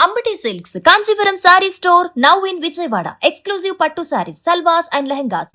Ambati Silks, Kanchivaram Saree Store, now in Vijayawada. Exclusive Pattu Sarees, Salwas and Lehengas.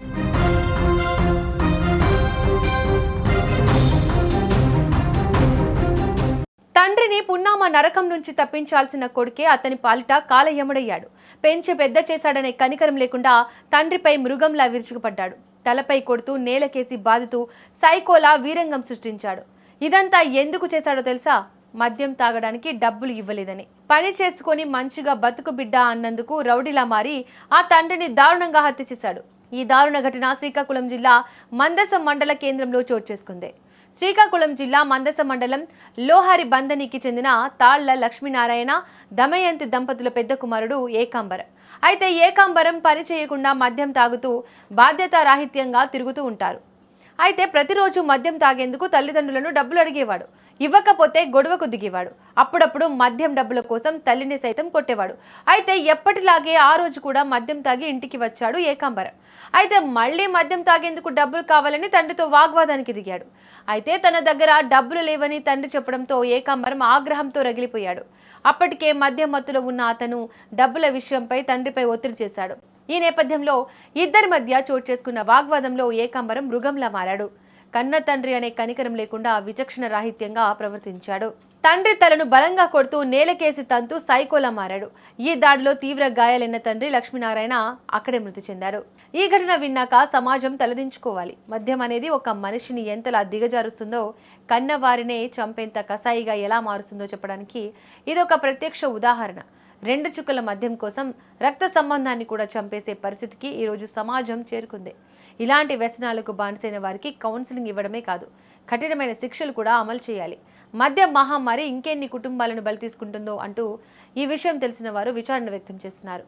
తండ్రిని పున్నామ నరకం నుంచి తప్పించాల్సిన కొడుకే అతని పాలిట కాలయముడయ్యాడు. పెంచి పెద్ద చేశాడనే కనికరం లేకుండా తండ్రిపై మృగంలా విరుచుకుపడ్డాడు. తలపై కొడుతూ నేలకేసి బాదుతూ సైకోలా వీరంగం సృష్టించాడు. ఇదంతా ఎందుకు చేశాడో తెలుసా? మద్యం తాగడానికి డబ్బులు ఇవ్వలేదని. పని చేసుకొని మంచిగా బతుకు బిడ్డ అన్నందుకు రౌడీలా మారి ఆ తండ్రిని దారుణంగా హత్య చేశాడు. ఈ దారుణ ఘటన శ్రీకాకుళం జిల్లా మందసం మండల కేంద్రంలో చోటు చేసుకుంది. శ్రీకాకుళం జిల్లా మందస మండలం లోహారి బంధనికి చెందిన తాళ్ల లక్ష్మీనారాయణ దమయంతి దంపతుల పెద్ద కుమారుడు ఏకాంబరం. అయితే ఏకాంబరం పని చేయకుండా మద్యం తాగుతూ బాధ్యతారాహిత్యంగా తిరుగుతూ ఉంటారు. అయితే ప్రతిరోజు మద్యం తాగేందుకు తల్లిదండ్రులను డబ్బులు అడిగేవాడు. ఇవ్వకపోతే గొడవకు దిగేవాడు. అప్పుడప్పుడు మద్యం డబ్బుల కోసం తల్లిని సైతం కొట్టేవాడు. అయితే ఎప్పటిలాగే ఆ రోజు కూడా మద్యం తాగి ఇంటికి వచ్చాడు ఏకాంబరం. అయితే మళ్ళీ మద్యం తాగేందుకు డబ్బులు కావాలని తండ్రితో వాగ్వాదానికి దిగాడు. అయితే తన దగ్గర డబ్బులు లేవని తండ్రి చెప్పడంతో ఏకాంబరం ఆగ్రహంతో రగిలిపోయాడు. అప్పటికే మద్యం మత్తులో ఉన్న అతను డబ్బుల విషయంపై తండ్రిపై ఒత్తిడి చేశాడు. ఈ నేపథ్యంలో ఇద్దరి మధ్య చోటు చేసుకున్న వాగ్వాదంలో ఏకాంబరం మృగంలా మారాడు. కన్న తండ్రి అనే కనికరం లేకుండా విచక్షణ రాహిత్యంగా ప్రవర్తించాడు. తండ్రి తలను బలంగా కొడుతూ నేలకేసి తంతూ సైకోలా మారాడు. ఈ దాడిలో తీవ్ర గాయాలైన తండ్రి లక్ష్మీనారాయణ అక్కడే మృతి చెందాడు. ఈ ఘటన విన్నాక సమాజం తలదించుకోవాలి. మద్యం అనేది ఒక మనిషిని ఎంతలా దిగజారుస్తుందో, కన్నవారినే చంపేంత కసాయిగా ఎలా మారుస్తుందో చెప్పడానికి ఇదొక ప్రత్యక్ష ఉదాహరణ. 2 చుక్కల మద్యం కోసం రక్త సంబంధాన్ని కూడా చంపేసే పరిస్థితికి ఈరోజు సమాజం చేరుకుంది. ఇలాంటి వ్యసనాలకు బానిసైన వారికి కౌన్సిలింగ్ ఇవ్వడమే కాదు, కఠినమైన శిక్షలు కూడా అమలు చేయాలి. మద్యం మహమ్మారి ఇంకెన్ని కుటుంబాలను బలి తీసుకుంటుందో అంటూ ఈ విషయం తెలిసిన వారు విచారణ వ్యక్తం చేస్తున్నారు.